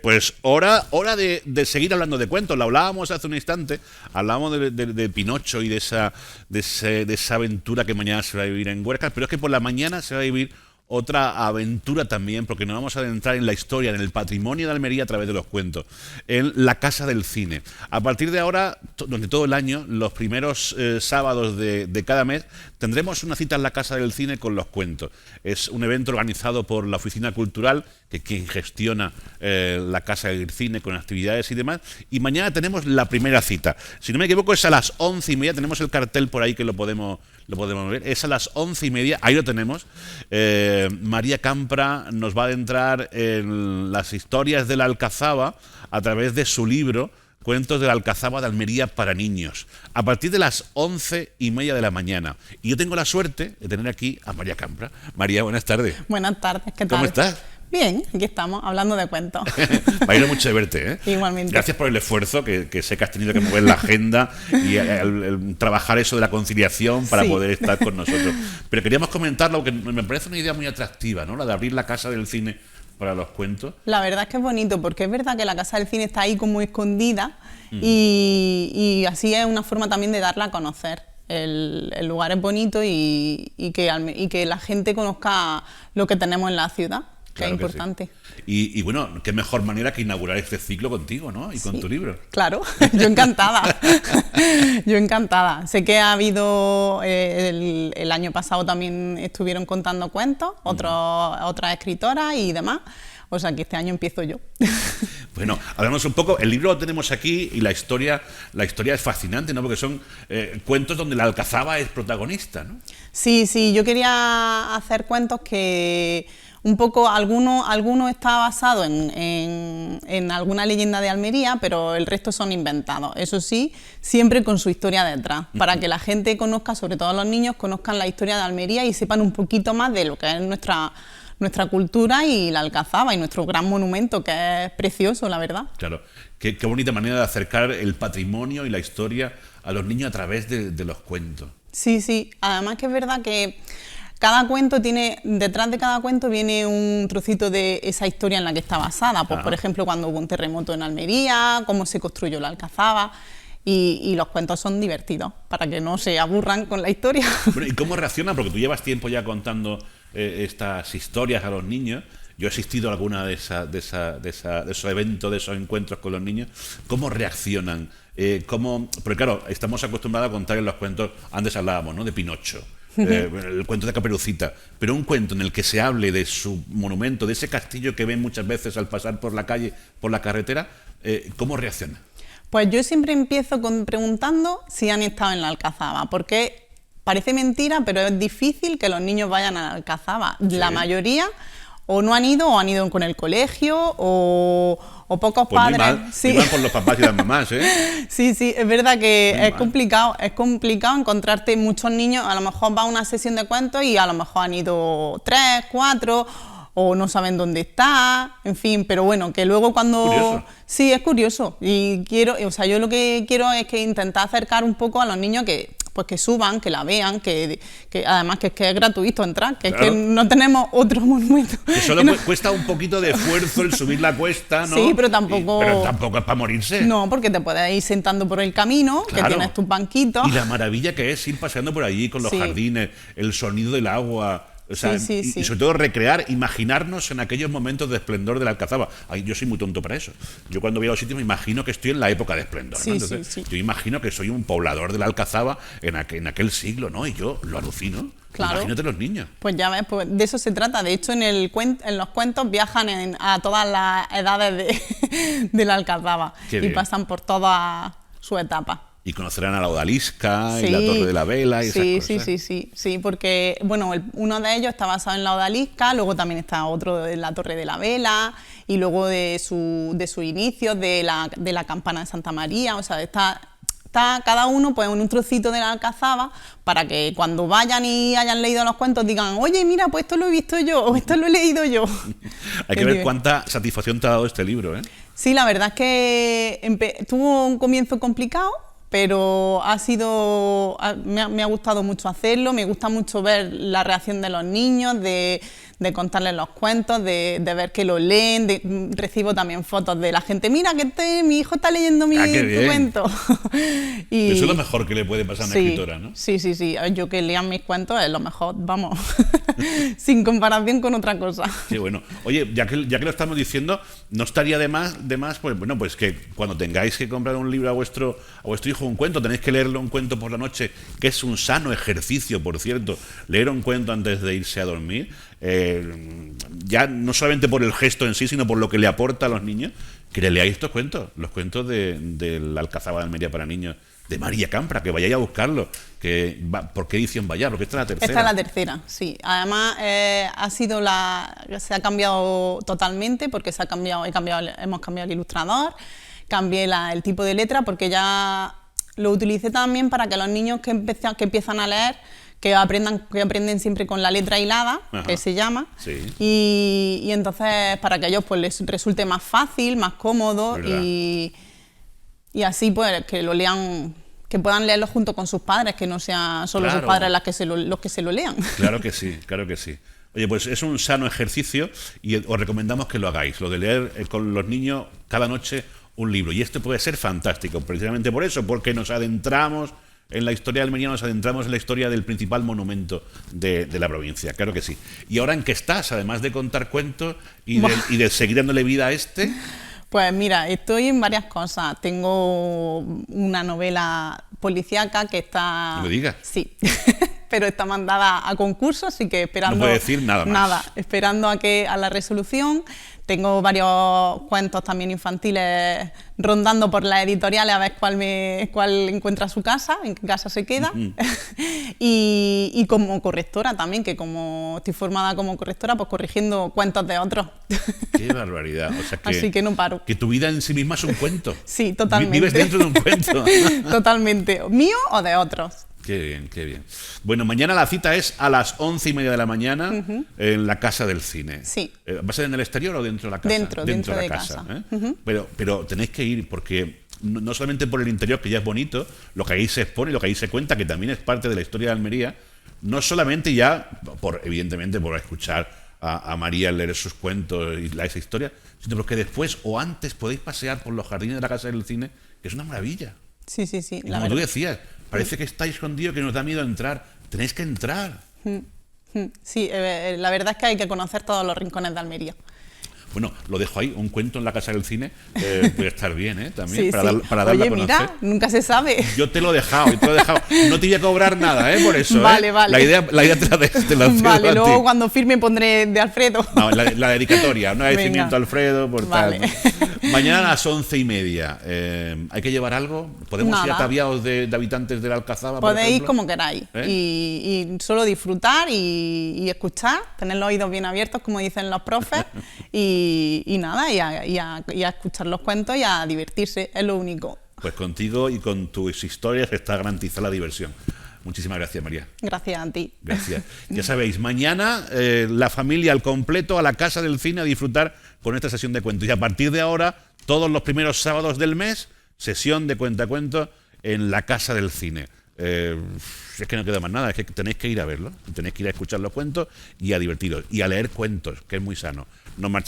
Pues hora de seguir hablando de cuentos. Lo hablábamos hace un instante, hablábamos de Pinocho y de esa aventura que mañana se va a vivir en Huércal, pero es que por la mañana se va a vivir otra aventura también, porque nos vamos a adentrar en la historia, en el patrimonio de Almería a través de los cuentos, en la Casa del Cine. A partir de ahora, durante todo el año, los primeros sábados de cada mes, tendremos una cita en la Casa del Cine con los cuentos. Es un evento organizado por la Oficina Cultural, que quien gestiona la Casa del Cine con actividades y demás, y mañana tenemos la primera cita. Si no me equivoco, es a las 11:30, tenemos el cartel por ahí que lo podemos ver, es a las 11:30, ahí lo tenemos. María Campra nos va a adentrar en las historias de la Alcazaba a través de su libro Cuentos de la Alcazaba de Almería para niños, a partir de las 11:30 de la mañana. Y yo tengo la suerte de tener aquí a María Campra. María, buenas tardes. Buenas tardes, ¿qué tal? ¿Cómo estás? Bien, aquí estamos, hablando de cuentos. Me alegro mucho de verte, ¿eh? Igualmente. Gracias por el esfuerzo, que sé que has tenido que mover la agenda y el trabajar eso de la conciliación para poder estar con nosotros. Pero queríamos comentarlo, porque me parece una idea muy atractiva, ¿no? La de abrir la Casa del Cine para los cuentos. La verdad es que es bonito, porque es verdad que la Casa del Cine está ahí como escondida y así es una forma también de darla a conocer. El lugar es bonito y que la gente conozca lo que tenemos en la ciudad. Claro, que es importante. Sí. Y bueno, qué mejor manera que inaugurar este ciclo contigo, ¿no? Y con tu libro. Claro, yo encantada. Yo encantada. Sé que ha habido, el año pasado también estuvieron contando cuentos, otras escritoras y demás. O sea que este año empiezo yo. Bueno, hablamos un poco, el libro lo tenemos aquí y la historia es fascinante, ¿no? Porque son cuentos donde la Alcazaba es protagonista, ¿no? Sí, yo quería hacer cuentos que un poco, alguno está basado en alguna leyenda de Almería, pero el resto son inventados. Eso sí, siempre con su historia detrás, para que la gente conozca, sobre todo los niños, conozcan la historia de Almería y sepan un poquito más de lo que es nuestra cultura y la Alcazaba y nuestro gran monumento, que es precioso, la verdad. Claro, qué bonita manera de acercar el patrimonio y la historia a los niños a través de los cuentos. Sí, además que es verdad que cada cuento detrás de cada cuento viene un trocito de esa historia en la que está basada. Pues, por ejemplo, cuando hubo un terremoto en Almería, cómo se construyó la Alcazaba. Y los cuentos son divertidos, para que no se aburran con la historia. Bueno, ¿y cómo reaccionan? Porque tú llevas tiempo ya contando estas historias a los niños. Yo he asistido a alguna de esos eventos, de esos encuentros con los niños. ¿Cómo reaccionan? Porque claro, estamos acostumbrados a contar en los cuentos, antes hablábamos, ¿no?, de Pinocho. El cuento de Caperucita, pero un cuento en el que se hable de su monumento, de ese castillo que ven muchas veces al pasar por la calle, por la carretera, ¿cómo reacciona? Pues yo siempre empiezo preguntando si han estado en la Alcazaba, porque parece mentira, pero es difícil que los niños vayan a la Alcazaba. ¿Sí? La mayoría o no han ido, o han ido con el colegio, o pocos pues padres. Muy mal por los papás y las mamás, ¿eh? Sí, es verdad que es complicado encontrarte muchos niños. A lo mejor va a una sesión de cuentos y a lo mejor han ido 3, 4, o no saben dónde está, en fin, pero bueno, que luego cuando... Curioso. Sí, es curioso, y yo lo que quiero es que intentar acercar un poco a los niños que suban, que la vean, que además que es gratuito entrar, que claro, es que no tenemos otro monumento. Que solo cuesta un poquito de esfuerzo el subir la cuesta, ¿no? Sí, pero tampoco es para morirse. No, porque te puedes ir sentando por el camino, claro, que tienes tus banquitos. Y la maravilla que es ir paseando por allí con los jardines, el sonido del agua. O sea, y sobre todo recrear, imaginarnos en aquellos momentos de esplendor de la Alcazaba. Ay, yo soy muy tonto para eso. Yo cuando voy a los sitios me imagino que estoy en la época de esplendor, ¿no? Entonces, yo imagino que soy un poblador de la Alcazaba en aquel siglo, ¿no? Y yo lo alucino. Claro. Imagínate los niños. Pues ya ves, pues de eso se trata. De hecho, en los cuentos viajan a todas las edades de la Alcazaba y pasan por todas sus etapas. Y conocerán a la Odalisca y la Torre de la Vela y esas cosas. Sí, porque bueno, uno de ellos está basado en la Odalisca, luego también está otro de la Torre de la Vela y luego de sus inicios, de la campana de Santa María. O sea, está cada uno pues en un trocito de la Alcazaba, para que cuando vayan y hayan leído los cuentos digan, oye, mira, pues esto lo he visto yo, o esto lo he leído yo. Hay que ver cuánta satisfacción te ha dado este libro, ¿eh? Sí, la verdad es que tuvo un comienzo complicado, pero me ha gustado mucho hacerlo. Me gusta mucho ver la reacción de los niños, de de contarles los cuentos, de ver que lo leen, recibo también fotos de la gente, mira que mi hijo está leyendo tu cuento. Y eso es lo mejor que le puede pasar a una escritora, ¿no? Sí. Yo que lean mis cuentos es lo mejor, vamos, sin comparación con otra cosa. Sí, bueno. Oye, ya que lo estamos diciendo, no estaría de más pues bueno, pues que cuando tengáis que comprar un libro a vuestro hijo, un cuento, tenéis que leerle un cuento por la noche, que es un sano ejercicio, por cierto, leer un cuento antes de irse a dormir, ya no solamente por el gesto en sí, sino por lo que le aporta a los niños, que le leáis estos cuentos, los cuentos de la Alcazaba de Almería para niños, de María Campra, que vayáis a buscarlo. ¿Por qué edición vaya? Porque esta es la tercera. Esta es la tercera, sí. Además, se ha cambiado totalmente, porque hemos cambiado el ilustrador, cambié el tipo de letra, porque ya lo utilicé también para que los niños que empiezan a leer, que aprenden siempre con la letra hilada, que se llama, sí. y entonces para que a ellos pues les resulte más fácil, más cómodo, y así pues que lo lean, que puedan leerlo junto con sus padres, que no sean solo sus padres los que se lo lean. Claro que sí, claro que sí. Oye, pues es un sano ejercicio y os recomendamos que lo hagáis, lo de leer con los niños cada noche un libro. Y esto puede ser fantástico, precisamente por eso, porque nos adentramos en la historia de Almería, nos adentramos en la historia del principal monumento de la provincia, claro que sí. ¿Y ahora en qué estás, además de contar cuentos y de seguir dándole vida a este? Pues mira, estoy en varias cosas. Tengo una novela policíaca que está... No me digas. Sí, pero está mandada a concurso, así que esperando... No puede decir nada más. Nada, esperando a la resolución. Tengo varios cuentos también infantiles rondando por las editoriales a ver cuál encuentra su casa, en qué casa se queda. Y como correctora también, que como estoy formada como correctora, pues corrigiendo cuentos de otros. ¡Qué barbaridad! O sea así que no paro. Que tu vida en sí misma es un cuento. Sí, totalmente. Vives dentro de un cuento. Totalmente. ¿Mío o de otros? Qué bien, qué bien. Bueno, mañana la cita es a las 11:30 de la mañana en la Casa del Cine. Sí. ¿Va a ser en el exterior o dentro de la casa? Dentro de casa. Pero tenéis que ir porque no solamente por el interior, que ya es bonito, lo que ahí se expone, lo que ahí se cuenta, que también es parte de la historia de Almería, no solamente ya, evidentemente, por escuchar a María leer sus cuentos y esa historia, sino porque después o antes podéis pasear por los jardines de la Casa del Cine, que es una maravilla. Sí. Y como tú decías, parece que está escondido, que nos da miedo entrar. Tenéis que entrar. Sí, la verdad es que hay que conocer todos los rincones de Almería. Bueno, lo dejo ahí, un cuento en la Casa del Cine puede estar bien, también, sí, para darle a conocer. Mira, nunca se sabe. Yo te lo he dejado, No te voy a cobrar nada, por eso. Vale. La idea te la vale, cedo luego cuando firme pondré de Alfredo. No, la dedicatoria, un agradecimiento a Alfredo por vale. tal. Mañana a las 11:30. ¿Hay que llevar algo? ¿Podemos ir ataviados de habitantes de la Alcazaba? Podéis ir como queráis. Y solo disfrutar y escuchar, tener los oídos bien abiertos, como dicen los profes, y nada, y a escuchar los cuentos y a divertirse, es lo único. Pues contigo y con tus historias está garantizada la diversión. Muchísimas gracias, María. Gracias a ti. Gracias. Ya sabéis, mañana la familia al completo a la Casa del Cine a disfrutar con esta sesión de cuentos. Y a partir de ahora, todos los primeros sábados del mes, sesión de cuentacuentos en la Casa del Cine. Es que no queda más nada, es que tenéis que ir a verlo, tenéis que ir a escuchar los cuentos y a divertiros y a leer cuentos, que es muy sano. Nos marchamos.